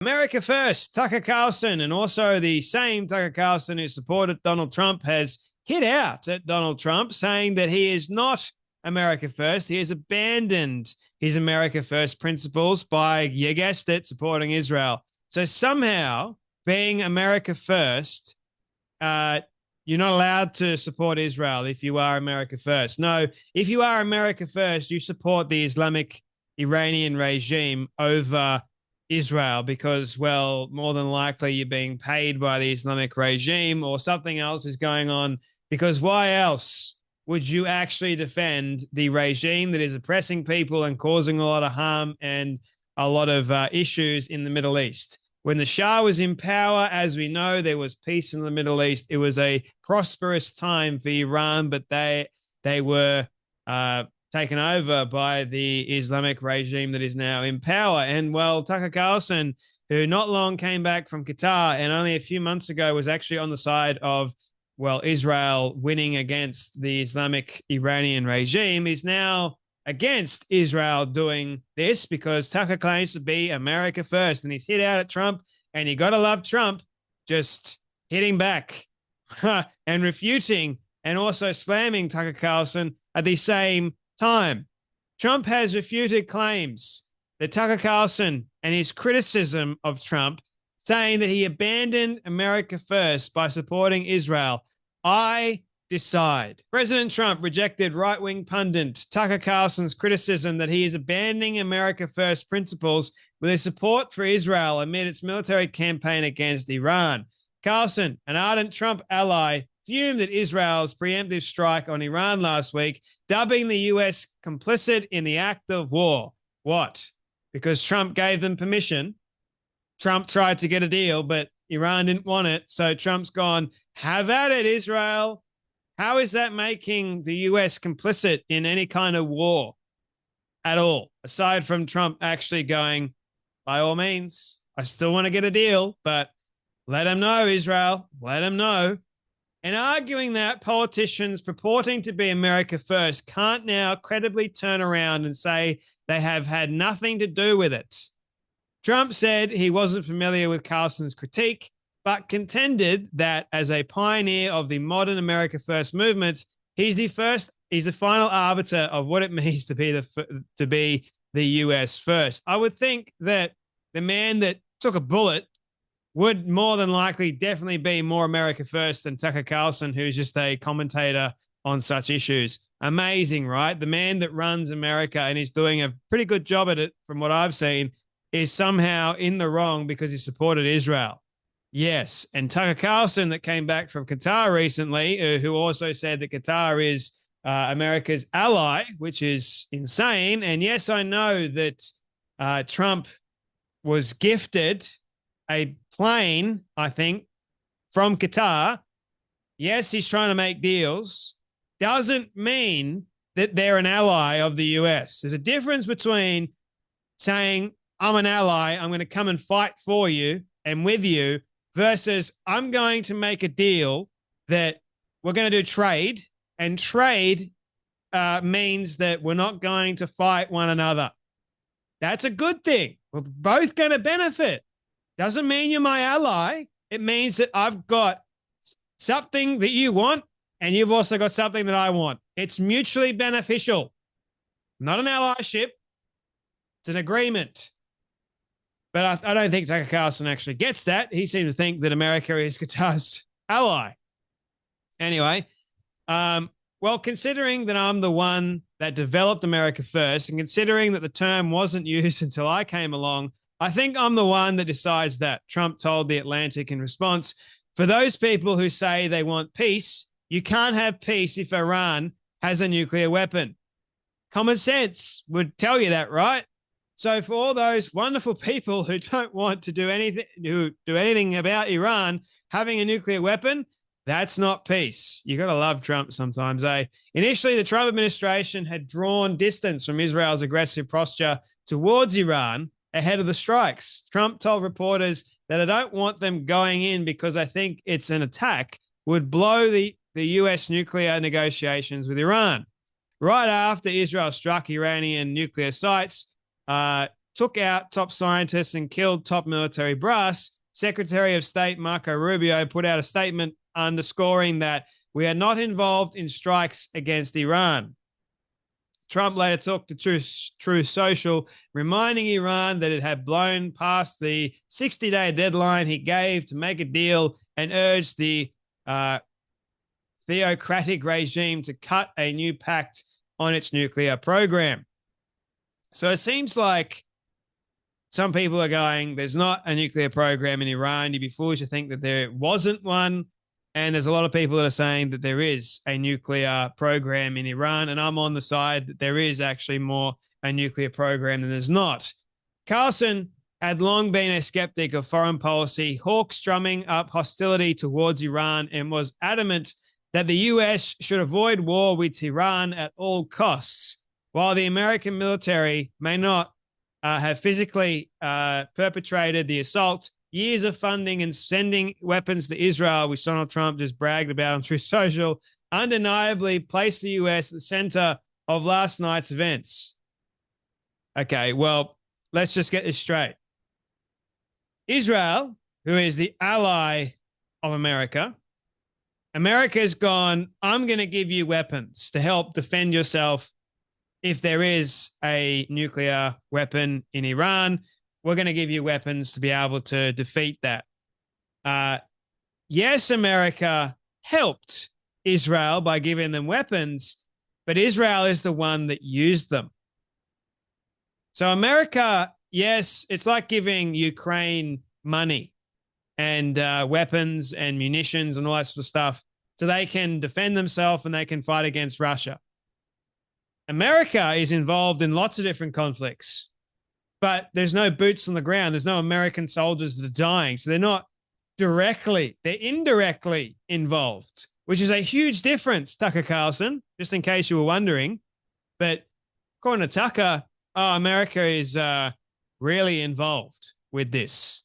America First, Tucker Carlson, and also the same Tucker Carlson who supported Donald Trump has hit out at Donald Trump, saying that he is not America First. He has abandoned his America First principles by, you guessed it, supporting Israel. So somehow, being America First, you're not allowed to support Israel if you are America First. No, if you are America First, you support the Islamic Iranian regime over Israel because, well, more than likely you're being paid by the Islamic regime or something else is going on. Because why else would you actually defend the regime that is oppressing people and causing a lot of harm and a lot of issues in the Middle East? When the Shah was in power, as we know, there was peace in the Middle East. It was a prosperous time for Iran, but they were taken over by the Islamic regime that is now in power. And, well, Tucker Carlson, who not long came back from Qatar and only a few months ago was actually on the side of, well, Israel winning against the Islamic Iranian regime, is now against Israel doing this because Tucker claims to be America First. And he's hit out at Trump, and you got to love Trump just hitting back and refuting and also slamming Tucker Carlson at the same time. Trump has refuted claims that Tucker Carlson and his criticism of Trump, saying that he abandoned America First by supporting Israel. I decide. President Trump rejected right-wing pundit Tucker Carlson's criticism that he is abandoning America First principles with his support for Israel amid its military campaign against Iran. Carlson, an ardent Trump ally, fumed at Israel's preemptive strike on Iran last week, dubbing the US complicit in the act of war. What? Because Trump gave them permission. Trump tried to get a deal, but Iran didn't want it. So Trump's gone, have at it, Israel. How is that making the US complicit in any kind of war at all? Aside from Trump actually going, by all means, I still want to get a deal, but let them know, Israel, let them know. And arguing that politicians purporting to be America First can't now credibly turn around and say they have had nothing to do with it. Trump said he wasn't familiar with Carlson's critique, but contended that as a pioneer of the modern America First movement, he's the final arbiter of what it means to be the US first. I would think that the man that took a bullet would more than likely definitely be more America First than Tucker Carlson, who's just a commentator on such issues. Amazing, right? The man that runs America and is doing a pretty good job at it, from what I've seen, is somehow in the wrong because he supported Israel. Yes, and Tucker Carlson that came back from Qatar recently, who also said that Qatar is America's ally, which is insane. And yes, I know that Trump was gifted a plane, I think, from Qatar. Yes, he's trying to make deals. Doesn't mean that they're an ally of the US. There's a difference between saying, I'm an ally, I'm going to come and fight for you and with you, versus I'm going to make a deal that we're going to do trade, and trade means that we're not going to fight one another. That's a good thing. We're both going to benefit. Doesn't mean you're my ally. It means that I've got something that you want, and you've also got something that I want. It's mutually beneficial. Not an allyship. It's an agreement. But I don't think Tucker Carlson actually gets that. He seems to think that America is Qatar's ally. Anyway, well, considering that I'm the one that developed America First, and considering that the term wasn't used until I came along, I think I'm the one that decides that. Trump told The Atlantic in response, for those people who say they want peace, you can't have peace if Iran has a nuclear weapon. Common sense would tell you that, right? So for all those wonderful people who don't want to do anything about Iran having a nuclear weapon, that's not peace. You got to love Trump sometimes, eh? Initially, the Trump administration had drawn distance from Israel's aggressive posture towards Iran ahead of the strikes. Trump told reporters that I don't want them going in because I think it's an attack would blow the US nuclear negotiations with Iran. Right after Israel struck Iranian nuclear sites, took out top scientists and killed top military brass, Secretary of State Marco Rubio put out a statement underscoring that we are not involved in strikes against Iran. Trump later took to Truth Social, reminding Iran that it had blown past the 60-day deadline he gave to make a deal and urged the theocratic regime to cut a new pact on its nuclear program. So it seems like some people are going, there's not a nuclear program in Iran. You'd be foolish to think that there wasn't one. And there's a lot of people that are saying that there is a nuclear program in Iran. And I'm on the side that there is actually more a nuclear program than there's not. Carlson had long been a skeptic of foreign policy, hawks drumming up hostility towards Iran, and was adamant that the US should avoid war with Tehran at all costs. While the American military may not have physically perpetrated the assault, years of funding and sending weapons to Israel, which Donald Trump just bragged about on Truth Social, undeniably placed the US at the center of last night's events. Okay, well, let's just get this straight. Israel, who is the ally of America, America's gone, I'm going to give you weapons to help defend yourself if there is a nuclear weapon in Iran. We're going to give you weapons to be able to defeat that. Yes, America helped Israel by giving them weapons, but Israel is the one that used them. So America, yes, it's like giving Ukraine money and weapons and munitions and all that sort of stuff so they can defend themselves and they can fight against Russia. America is involved in lots of different conflicts, but there's no boots on the ground. There's no American soldiers that are dying. So they're not directly, they're indirectly involved, which is a huge difference, Tucker Carlson, just in case you were wondering. But according to Tucker, America is really involved with this.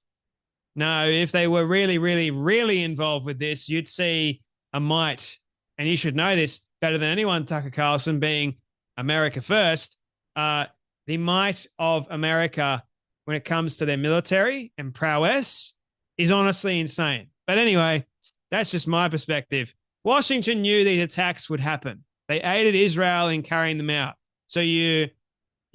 No, if they were really, really, really involved with this, you'd see a might, and you should know this better than anyone, Tucker Carlson, being America first, the might of America when it comes to their military and prowess is honestly insane. But anyway, that's just my perspective. Washington knew these attacks would happen. They aided Israel in carrying them out. So you're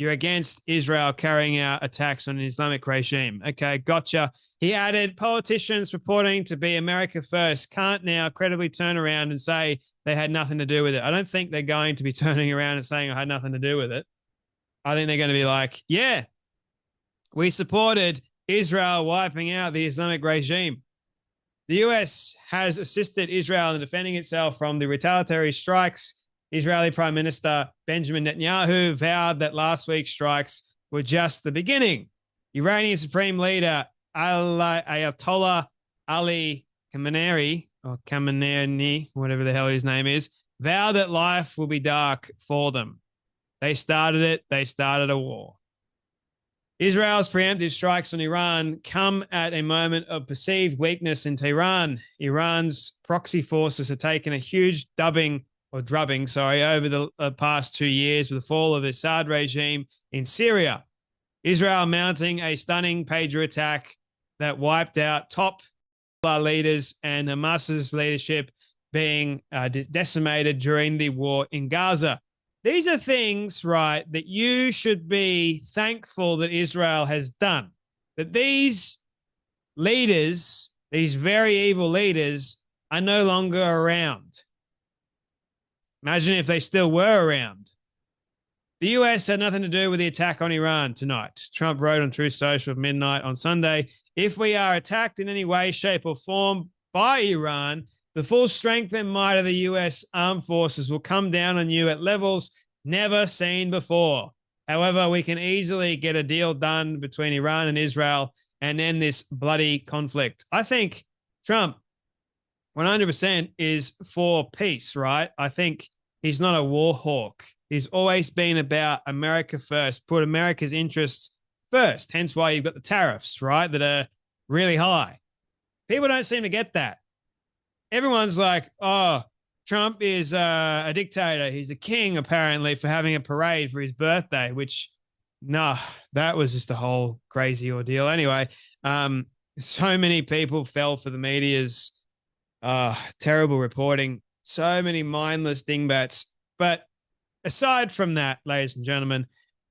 against Israel carrying out attacks on an Islamic regime. Okay, gotcha. He added, politicians purporting to be America first can't now credibly turn around and say they had nothing to do with it. I don't think they're going to be turning around and saying I had nothing to do with it. I think they're going to be like, yeah, we supported Israel wiping out the Islamic regime. The US has assisted Israel in defending itself from the retaliatory strikes. Israeli Prime Minister Benjamin Netanyahu vowed that last week's strikes were just the beginning. Iranian Supreme Leader Ayatollah Ali Khamenei, or Khamenei, whatever the hell his name is, vowed that life will be dark for them. They started it. They started a war. Israel's preemptive strikes on Iran come at a moment of perceived weakness in Tehran. Iran's proxy forces have taken a huge drubbing over the past 2 years with the fall of the Assad regime in Syria. Israel mounting a stunning pager attack that wiped out top leaders and Hamas's leadership being decimated during the war in Gaza. These are things, right, that you should be thankful that Israel has done. That these leaders, these very evil leaders, are no longer around. Imagine if they still were around. The US had nothing to do with the attack on Iran tonight. Trump wrote on Truth Social at midnight on Sunday, if we are attacked in any way, shape, or form by Iran, the full strength and might of the US armed forces will come down on you at levels never seen before. However, we can easily get a deal done between Iran and Israel and end this bloody conflict. I think Trump 100% is for peace, right? I think he's not a war hawk. He's always been about America first, put America's interests first. Hence why you've got the tariffs, right, that are really high. People don't seem to get that. Everyone's like, oh, Trump is a dictator. He's a king, apparently, for having a parade for his birthday, which No, that was just a whole crazy ordeal. Anyway, um, so many people fell for the media's terrible reporting. So many mindless dingbats. But aside from that, ladies and gentlemen,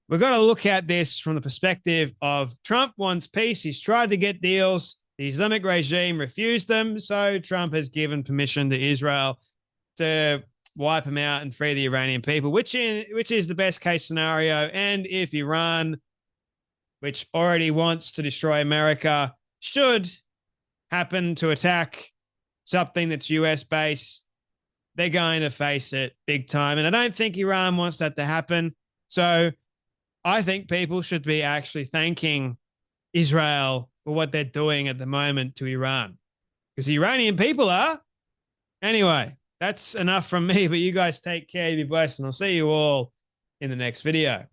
we've got to look at this from the perspective of Trump wants peace. He's tried to get deals. The Islamic regime refused them. So Trump has given permission to Israel to wipe them out and free the Iranian people, which is the best case scenario. And if Iran, which already wants to destroy America, should happen to attack something that's US based, they're going to face it big time. And I don't think Iran wants that to happen. So I think people should be actually thanking Israel for what they're doing at the moment to Iran, because the Iranian people are. Anyway, that's enough from me, but you guys take care, be blessed, and I'll see you all in the next video.